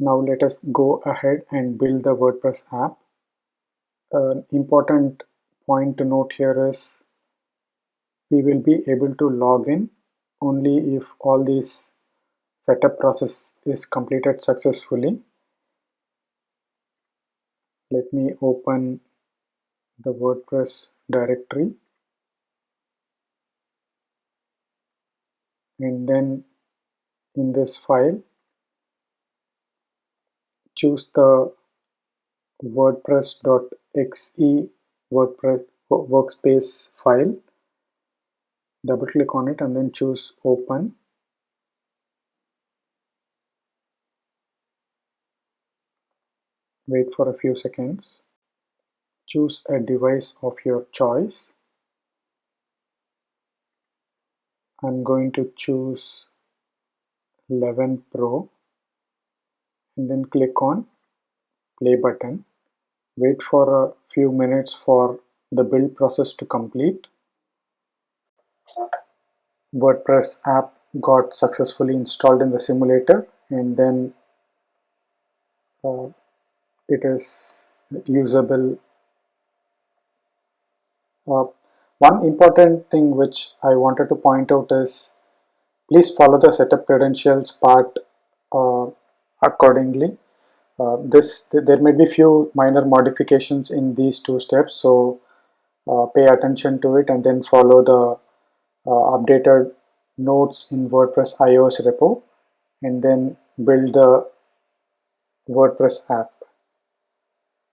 Now let us go ahead and build the WordPress app. An important point to note here is we will be able to log in only if all this setup process is completed successfully. Let me open the WordPress directory, and then in this file choose the wordpress.exe WordPress workspace file. Double click on it and then choose open. Wait for a few seconds. Choose a device of your choice. I'm going to choose 11 Pro and then click on play button. Wait for a few minutes for the build process to complete. WordPress app got successfully installed in the simulator, and then it is usable. One important thing which I wanted to point out is please follow the setup credentials part accordingly. There may be few minor modifications in these two steps, so pay attention to it and then follow the updated notes in WordPress iOS repo and then build the WordPress app.